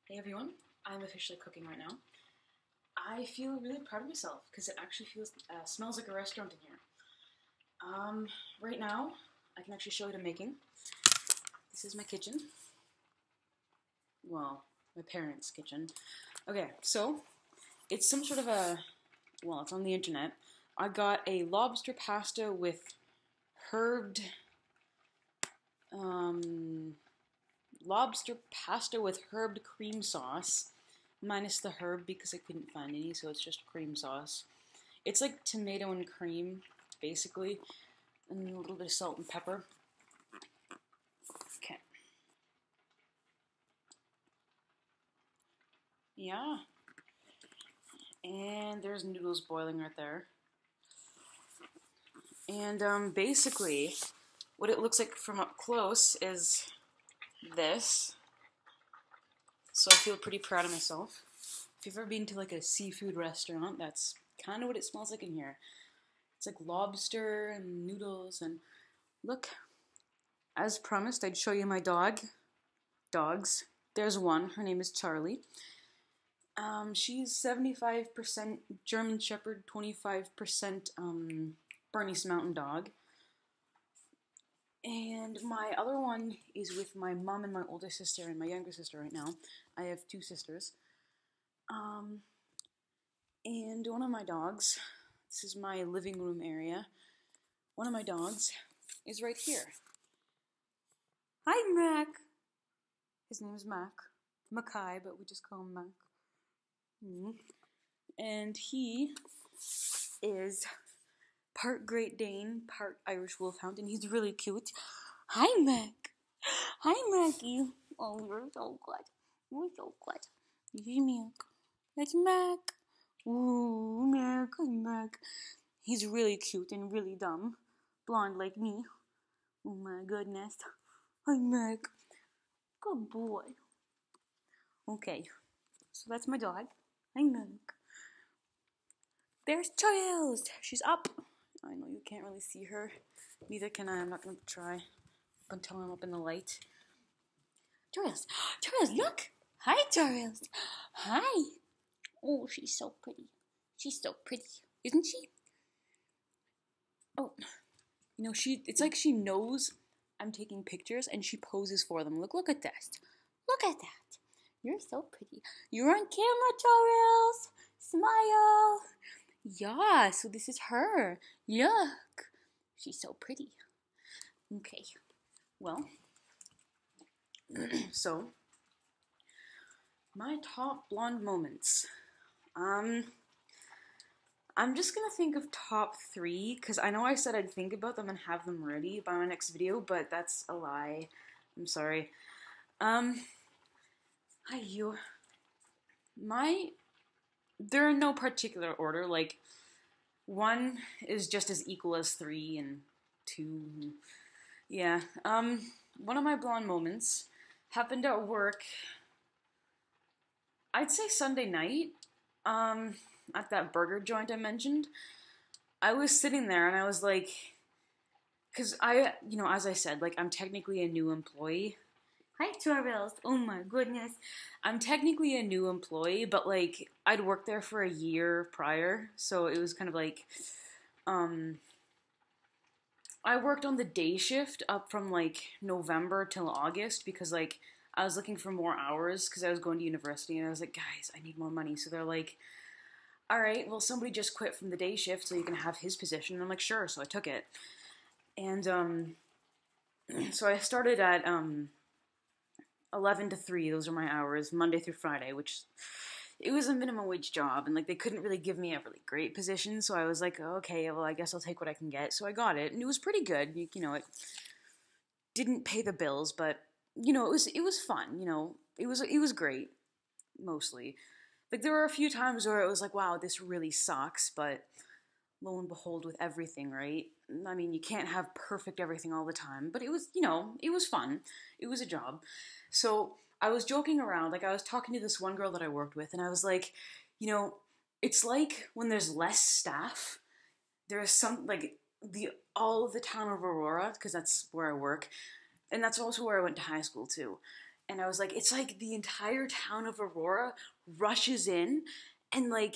Hey everyone, I'm officially cooking right now. I feel really proud of myself because it actually smells like a restaurant in here. Right now, I can actually show you what I'm making. This is my kitchen. Well, my parents' kitchen. Okay, so it's some sort of it's on the internet. I got a lobster pasta with herbed, lobster pasta with herbed cream sauce, minus the herb because I couldn't find any, so it's just cream sauce. It's like tomato and cream, basically, and a little bit of salt and pepper. Okay. Yeah. And there's noodles boiling right there. And basically, what it looks like from up close is this. So I feel pretty proud of myself. If you've ever been to like a seafood restaurant, that's kind of what it smells like in here. It's like lobster and noodles and look, as promised, I'd show you my dogs. There's one, her name is Charlie. She's 75% German Shepherd, 25% Bernese Mountain Dog. And my other one is with my mom and my older sister and my younger sister right now. I have two sisters. And one of my dogs, this is my living room area, one of my dogs is right here. Hi, Mac. His name is Mac. Mackay, but we just call him Mac. And he is part Great Dane, part Irish Wolfhound, and he's really cute. Hi, Mac. Hi, Mackie. Oh, you're so good. You're so good. This is Mac. That's Mac. Ooh, Mac. Hi, Mac. He's really cute and really dumb. Blonde like me. Oh my goodness. Hi, Mac. Good boy. Okay, so that's my dog. Hi, Mac. There's Charles. She's up. I know you can't really see her. Neither can I. I'm not going to try until I'm up in the light. Charles. Charles, look. Hi, Charles. Hi. Oh, she's so pretty. She's so pretty, isn't she? Oh, you know, it's like she knows I'm taking pictures and she poses for them. Look at that. Look at that. You're so pretty. You're on camera, Charles. Smile. Yeah, so this is her. Look. She's so pretty. Okay. Well, so my top blonde moments. I'm just gonna think of top 3 because I know I said I'd think about them and have them ready by my next video, but that's a lie. I'm sorry. Hi, you. They're in no particular order. Like, 1 is just as equal as 3 and 2. Yeah. One of my blonde moments happened at work. I'd say Sunday night. At that burger joint I mentioned. I was sitting there and I was like, because as I said, like, I'm technically a new employee. Hi, Charles. Oh my goodness. I'm technically a new employee, but, like, I'd worked there for a year prior, so it was kind of like, I worked on the day shift up from, like, November till August because, like, I was looking for more hours because I was going to university, and I was like, guys, I need more money. So they're like, all right, well, somebody just quit from the day shift, so you can have his position. And I'm like, sure, so I took it. And so I started at 11 to 3, those are my hours, Monday through Friday, which, it was a minimum wage job, and, like, they couldn't really give me a really great position, so I was like, okay, well, I guess I'll take what I can get. So I got it, and it was pretty good. You know, it didn't pay the bills, but, you know, it was fun, you know. It was great, mostly. Like, there were a few times where it was like, wow, this really sucks, but lo and behold, with everything, right? I mean, you can't have perfect everything all the time, but it was, you know, it was fun. It was a job. So I was joking around, like, I was talking to this one girl that I worked with, and I was like, you know, it's like when there's less staff, there is like, all of the town of Aurora, because that's where I work, and that's also where I went to high school, too. And I was like, it's like the entire town of Aurora rushes in and like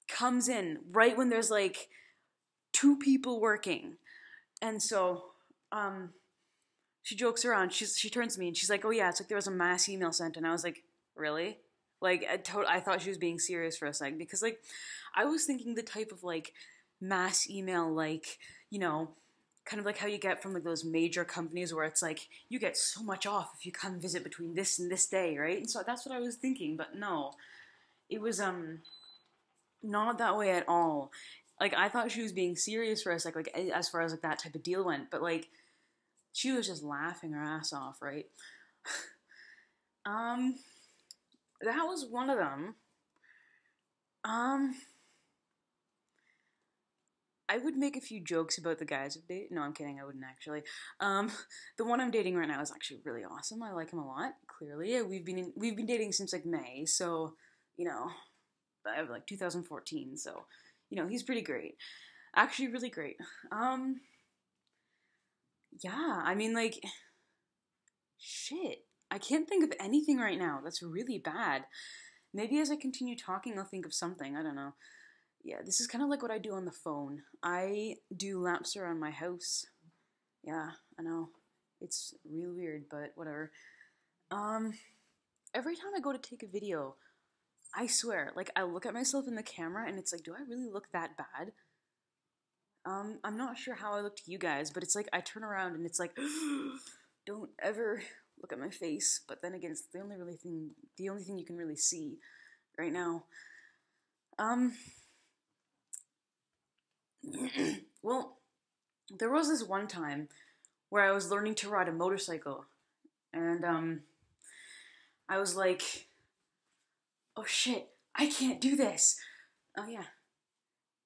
comes in right when there's like two people working. And so she jokes around. She turns to me and she's like, "Oh yeah, it's like there was a mass email sent." And I was like, "Really?" Like I thought she was being serious for a second because like I was thinking the type of like mass email, like, you know, kind of like how you get from like those major companies where it's like you get so much off if you come visit between this and this day, right? And so that's what I was thinking, but no, it was not that way at all. Like I thought she was being serious for us, like as far as like that type of deal went, but like she was just laughing her ass off, right? um, that was one of them. Um, I would make a few jokes about the guys I've dated. No, I'm kidding. I wouldn't actually. Um, the one I'm dating right now is actually really awesome. I like him a lot. Clearly, we've been dating since like May, so you know, I have like 2014. So you know, he's pretty great. Actually, really great. Um, yeah. I mean, like, shit. I can't think of anything right now. That's really bad. Maybe as I continue talking, I'll think of something. I don't know. Yeah, this is kind of like what I do on the phone. I do laps around my house. Yeah, I know. It's real weird, but whatever. Um, every time I go to take a video, I swear, like, I look at myself in the camera and it's like, do I really look that bad? I'm not sure how I look to you guys, but it's like I turn around and it's like, don't ever look at my face. But then again, it's the only thing you can really see right now. Um, well, there was this one time where I was learning to ride a motorcycle, and I was like, "Oh shit, I can't do this." Oh yeah,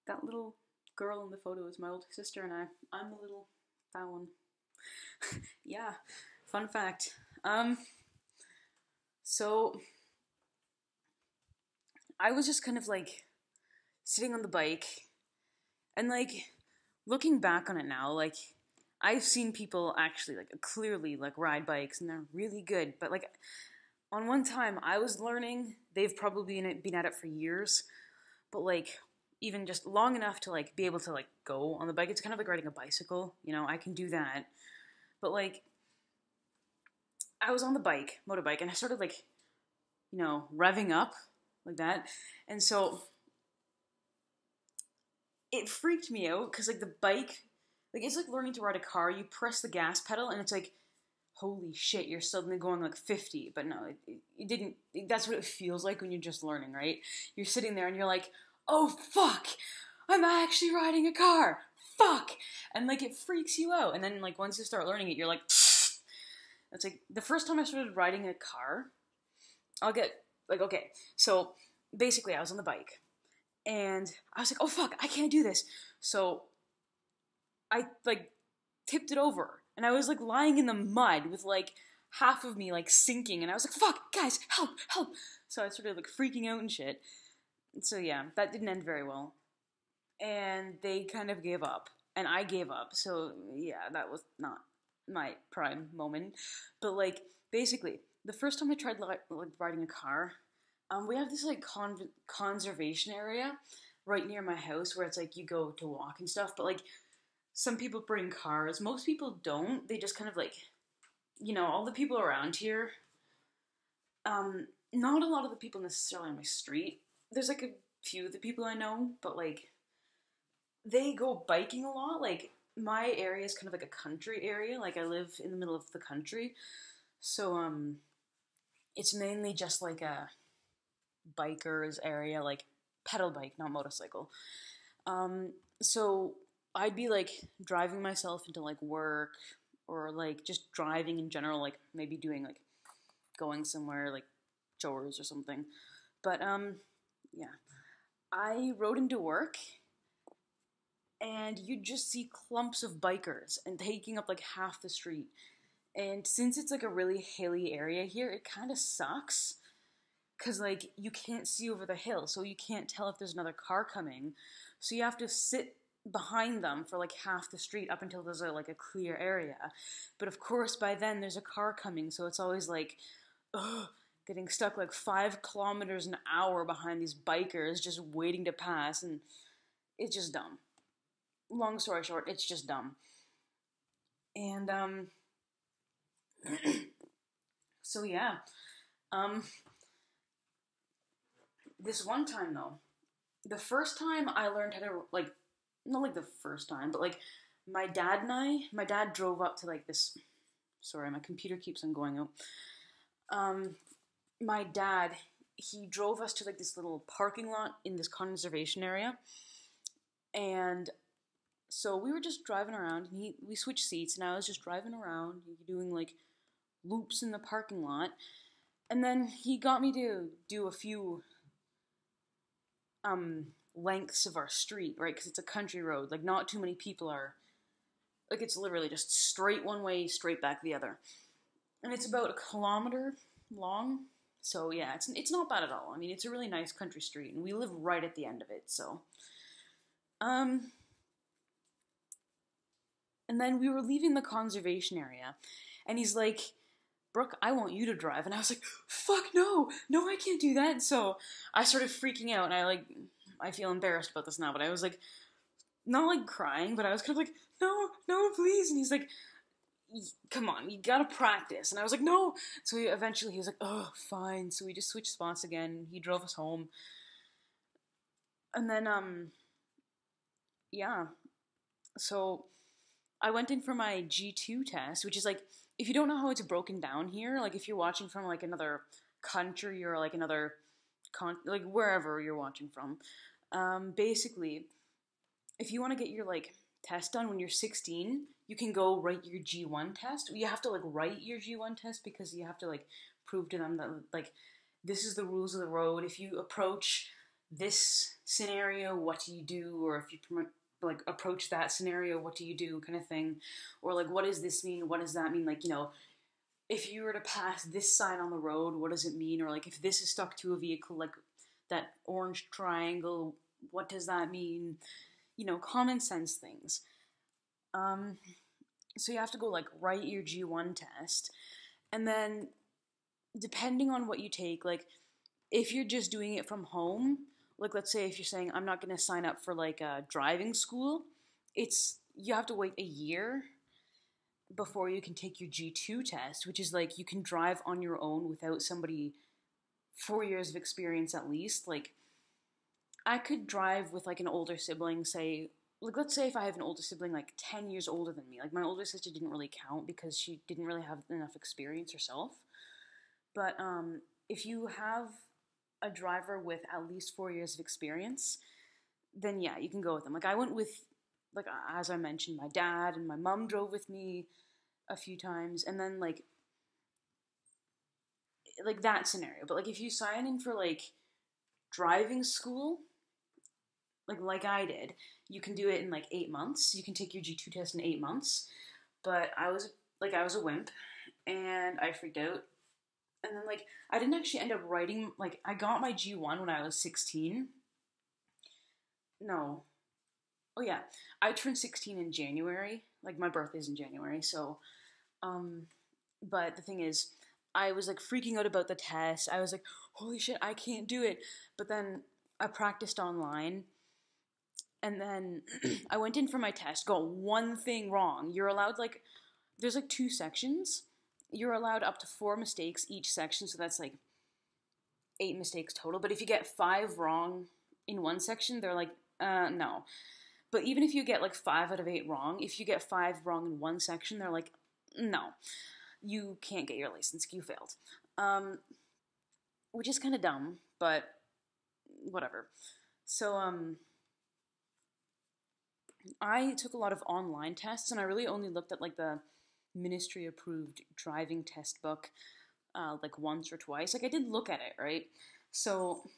that little girl in the photo is my older sister, and I'm the little fat one. Yeah, fun fact. So I was just kind of like sitting on the bike, and like looking back on it now, like I've seen people actually like clearly like ride bikes and they're really good. But like on one time I was learning, they've probably been at it for years, but like even just long enough to like be able to like go on the bike. It's kind of like riding a bicycle, you know, I can do that. But like I was on the motorbike, and I started like, you know, revving up like that. And so it freaked me out because like the bike, like it's like learning to ride a car. You press the gas pedal and it's like, holy shit, you're suddenly going like 50. But no, it didn't. That's what it feels like when you're just learning, right? You're sitting there and you're like, oh fuck, I'm actually riding a car. Fuck, and like it freaks you out. And then like once you start learning it, you're like, it's like the first time I started riding a car, I'll get like okay, so basically I was on the bike and I was like, oh fuck, I can't do this. So I like tipped it over and I was like lying in the mud with like half of me like sinking and I was like, fuck, guys, help, help. So I started like freaking out and shit. So yeah, that didn't end very well. And they kind of gave up. And I gave up. So yeah, that was not my prime moment. But like basically, the first time I tried like riding a car, we have this like conservation area right near my house where it's like you go to walk and stuff. But like some people bring cars. Most people don't. They just kind of like, you know, all the people around here. Not a lot of the people necessarily on my street. There's like a few of the people I know, but like they go biking a lot. Like my area is kind of like a country area. Like I live in the middle of the country, so it's mainly just like a bikers area, like pedal bike, not motorcycle. So I'd be like driving myself into like work or like just driving in general, like maybe doing like going somewhere like chores or something. But yeah, I rode into work and you just see clumps of bikers and taking up like half the street. And since it's like a really hilly area here, it kind of sucks because like you can't see over the hill, so you can't tell if there's another car coming. So you have to sit behind them for like half the street up until there's like a clear area. But of course, by then there's a car coming, so it's always like, ugh, getting stuck like 5 kilometers an hour behind these bikers just waiting to pass, and it's just dumb. Long story short, it's just dumb. And so yeah, um, this one time though, the first time I learned how to like, not like the first time, but like my dad drove up to like this. Sorry, my computer keeps on going out. Um, my dad, he drove us to like this little parking lot in this conservation area, and so we were just driving around, and we switched seats, and I was just driving around, doing like loops in the parking lot, and then he got me to do a few lengths of our street, right? Because it's a country road, like not too many people are, like it's literally just straight one way, straight back the other, and it's about 1 kilometer long. So yeah, it's not bad at all. I mean, it's a really nice country street, and we live right at the end of it. So, and then we were leaving the conservation area, and he's like, "Brooke, I want you to drive," and I was like, "Fuck no, no, I can't do that." And so I started freaking out, and I feel embarrassed about this now, but I was like, not like crying, but I was kind of like, "No, no, please," and he's like, "Come on, you gotta practice." And I was like, "No." So eventually he was like, "Oh, fine." So we just switched spots again. He drove us home. And then, yeah. So I went in for my G2 test, which is like, if you don't know how it's broken down here, like if you're watching from like another country or like another, like wherever you're watching from, basically, if you want to get your like test done when you're 16, you can go write your G1 test. You have to like write your G1 test because you have to like prove to them that like this is the rules of the road. If you approach this scenario, what do you do? Or if you like approach that scenario, what do you do, kind of thing. Or like, what does this mean? What does that mean? Like, if you were to pass this sign on the road, what does it mean? Or like, if this is stuck to a vehicle, like that orange triangle, what does that mean? Common sense things. So you have to go like write your G1 test, and then depending on what you take, like if you're just doing it from home, like let's say if you're saying I'm not going to sign up for like a driving school, you have to wait a year before you can take your G2 test, which is like you can drive on your own without somebody 4 years of experience at least. Like I could drive with like an older sibling, say, like let's say if I have an older sibling like 10 years older than me. Like my older sister didn't really count because she didn't really have enough experience herself. But if you have a driver with at least 4 years of experience, then yeah, you can go with them. Like I went with, like as I mentioned, my dad and my mom drove with me a few times, and then like that scenario. But like if you sign in for like driving school, like I did, you can do it in like 8 months. You can take your G2 test in 8 months. But I was a wimp, and I freaked out. And then like I didn't actually end up writing, like I got my G1 when I was 16. No. Oh yeah. I turned 16 in January. Like my birthday's in January, so but the thing is, I was like freaking out about the test. I was like, holy shit, I can't do it. But then I practiced online, and then I went in for my test, got one thing wrong. You're allowed like, there's like 2 sections. You're allowed up to 4 mistakes each section, so that's like 8 mistakes total. But if you get 5 wrong in one section, they're like, no. But even if you get like 5 out of 8 wrong, if you get 5 wrong in one section, they're like, no, you can't get your license, you failed. Which is kind of dumb, but whatever. So, I took a lot of online tests, and I really only looked at like the ministry approved driving test book like once or twice. Like I did look at it, right? So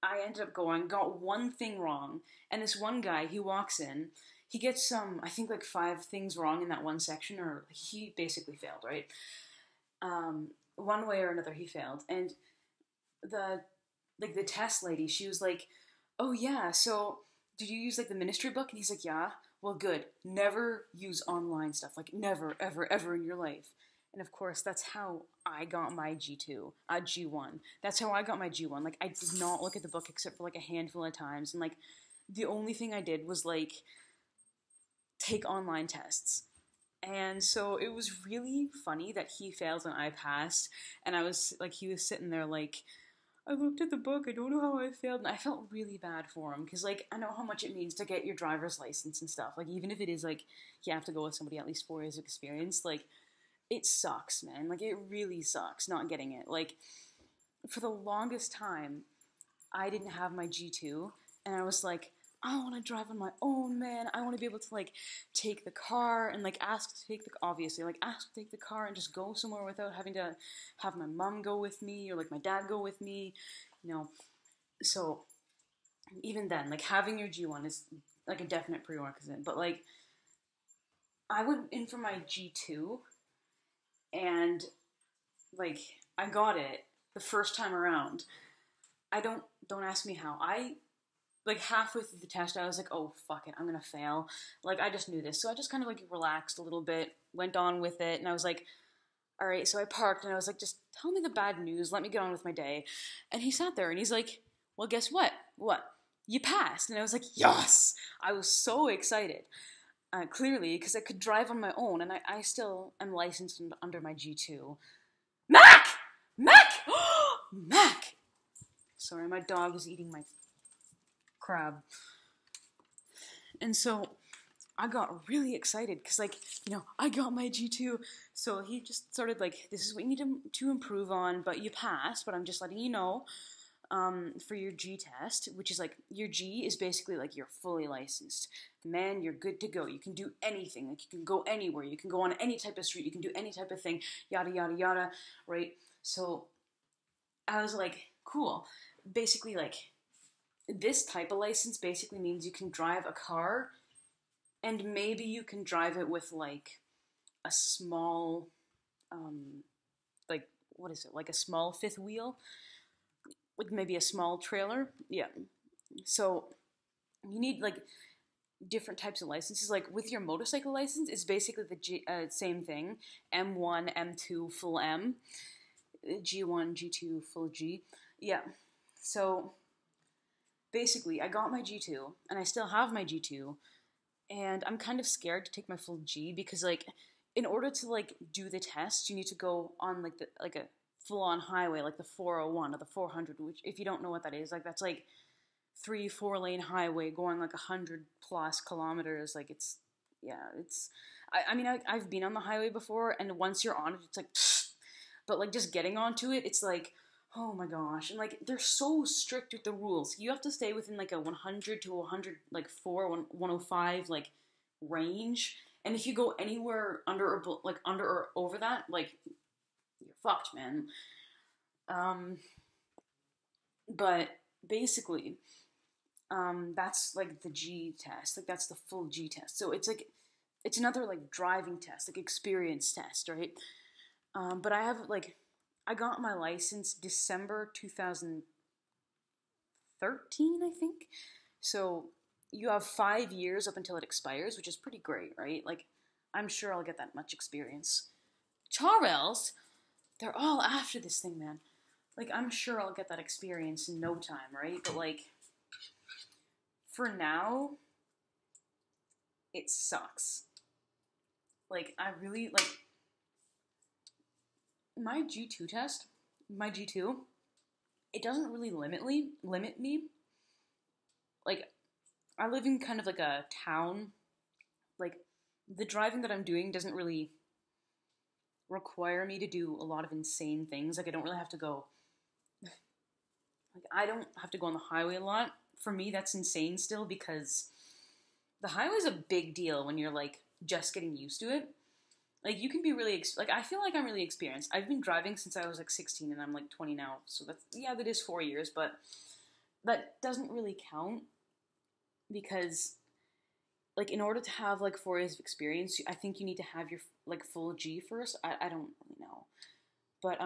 I ended up got one thing wrong, and this one guy, he walks in, he gets I think like 5 things wrong in that one section, or he basically failed, right? One way or another he failed, and the test lady, she was like, oh yeah, so did you use like the ministry book? And he's like, yeah. Well, good. Never use online stuff. Like never, ever, ever in your life. And of course, that's how I got my G2, G1. That's how I got my G1. Like, I did not look at the book except for like a handful of times. And like, the only thing I did was like take online tests. And so it was really funny that he failed and I passed. And I was like, he was sitting there like, I looked at the book, I don't know how I failed. And I felt really bad for him because like, I know how much it means to get your driver's license and stuff. Like, even if it is like, you have to go with somebody at least 4 years of experience, like, it sucks, man. Like, it really sucks not getting it. Like, for the longest time, I didn't have my G2, and I was like, I want to drive on my own, man. I want to be able to, like, take the car and, like, ask to take the car and just go somewhere without having to have my mom go with me or, like, my dad go with me, you know. So, even then, like, having your G1 is, like, a definite prerequisite. But, like, I went in for my G2, and, like, I got it the first time around. Don't ask me how. Like, halfway through the test, I was like, oh, fuck it, I'm gonna fail. Like, I just knew this. So I just kind of, like, relaxed a little bit, went on with it, and I was like, all right, so I parked, and I was like, just tell me the bad news, let me get on with my day. And he sat there, and he's like, well, guess what? What? You passed. And I was like, yes! I was so excited. Clearly, because I could drive on my own, and I still am licensed under my G2. Mac! Mac! Mac! Sorry, my dog is eating my crab. And so, I got really excited, because, like, you know, I got my G2, so he just started, like, this is what you need to improve on, but you passed, but I'm just letting you know, for your G test, which is like, your G is basically like you're fully licensed. Man, you're good to go. You can do anything. Like, you can go anywhere. You can go on any type of street. You can do any type of thing. Yada, yada, yada, right? So, I was like, cool. Basically, like, this type of license basically means you can drive a car, and maybe you can drive it with, like, a small, like, what is it? Like a small fifth wheel? With maybe a small trailer. Yeah. So you need like different types of licenses. Like with your motorcycle license, it's basically the same thing. M1, M2, full M. G1, G2, full G. Yeah. So basically, I got my G2, and I still have my G2, and I'm kind of scared to take my full G because, like, in order to, like, do the test, you need to go on, like, a full-on highway, like the 401 or the 400, which, if you don't know what that is, like, that's, like, 3-4 lane highway going, like, 100+ kilometers, like, it's, yeah, it's, I mean, I've been on the highway before, and once you're on it, it's like, pfft, but, like, just getting onto it, it's like, oh my gosh, and, like, they're so strict with the rules. You have to stay within, like, a 100 to 100, like, 105, like, range, and if you go anywhere under or over that, like, you're fucked, man. But basically, that's like the G test. Like, that's the full G test. So it's like, it's another like driving test, like experience test, right? But I have like, I got my license December 2013, I think. So you have 5 years up until it expires, which is pretty great, right? Like, I'm sure I'll get that much experience. Charles, they're all after this thing, man. Like, I'm sure I'll get that experience in no time, right? But, like, for now, it sucks. Like, I really, like, my G2 test, my G2, it doesn't really limit me. Like, I live in kind of like a town. Like, the driving that I'm doing doesn't really require me to do a lot of insane things. Like, I don't really have to go, like, I don't have to go on the highway a lot. For me, that's insane still, because the highway's a big deal when you're, like, just getting used to it. Like, you can be really, like, I feel like I'm really experienced. I've been driving since I was, like, 16, and I'm, like, 20 now. So that's, yeah, that is 4 years, but that doesn't really count, because, like, in order to have, like, 4 years of experience, I think you need to have your, like, full G first. I don't really know. But,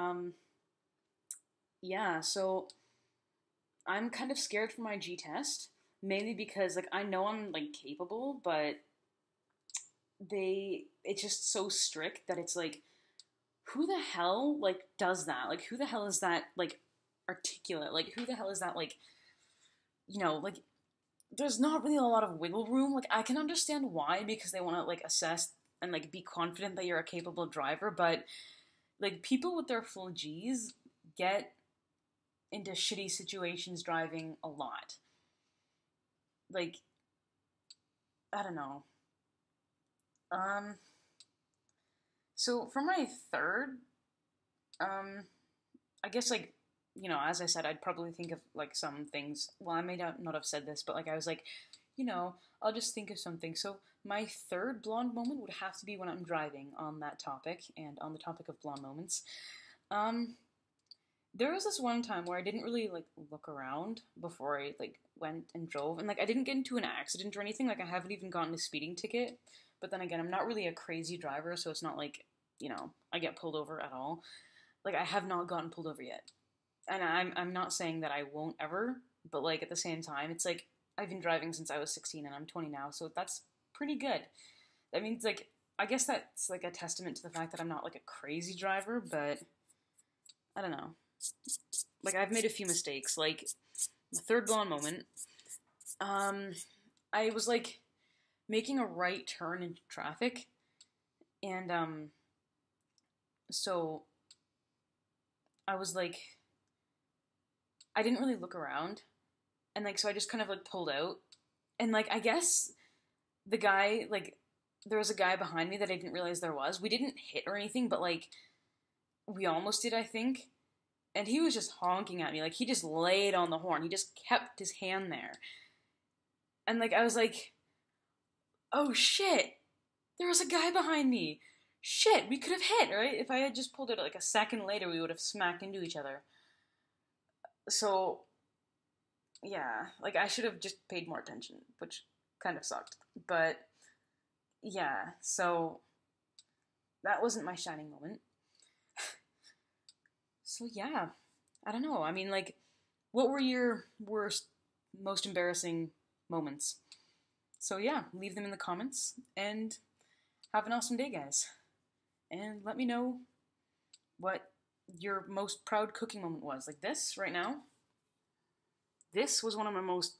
yeah, so I'm kind of scared for my G test, mainly because like I know I'm like capable, but it's just so strict that it's like who the hell like does that? Like who the hell is that like articulate? Like who the hell is that like like there's not really a lot of wiggle room. Like I can understand why because they want to like assess and like be confident that you're a capable driver, but like people with their full G's get into shitty situations driving a lot. Like I don't know. Um so for my third, um I guess like as I said, I'd probably think of like some things. Well, I may not have said this, but like I was like, I'll just think of something. So my third blonde moment would have to be when I'm driving on that topic and on the topic of blonde moments. Um, there was this one time where I didn't really like look around before I like went and drove, and like I didn't get into an accident or anything. Like I haven't even gotten a speeding ticket. But then again, I'm not really a crazy driver, so it's not like I get pulled over at all. Like I have not gotten pulled over yet, and I'm not saying that I won't ever. But like at the same time, it's like I've been driving since I was 16, and I'm 20 now, so that's pretty good. That means like I guess that's like a testament to the fact that I'm not like a crazy driver, but I don't know. Like I've made a few mistakes. Like the third blonde moment, um, I was like making a right turn into traffic, and so I was like, I didn't really look around, and like so I just kind of like pulled out, and like I guess the guy like there was a guy behind me that I didn't realize there was. We didn't hit or anything, but like we almost did, I think. And he was just honking at me. Like, he just laid on the horn. He just kept his hand there. And, like, I was like, oh, shit. There was a guy behind me. Shit, we could have hit, right? If I had just pulled it, like, a second later, we would have smacked into each other. So, yeah. Like, I should have just paid more attention, which kind of sucked. But, yeah. So, that wasn't my shining moment. So yeah, I don't know. I mean, like, what were your worst, most embarrassing moments? So yeah, leave them in the comments and have an awesome day, guys. And let me know what your most proud cooking moment was. Like this right now, this was one of my most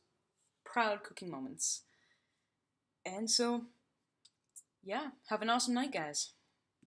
proud cooking moments. And so, yeah, have an awesome night, guys.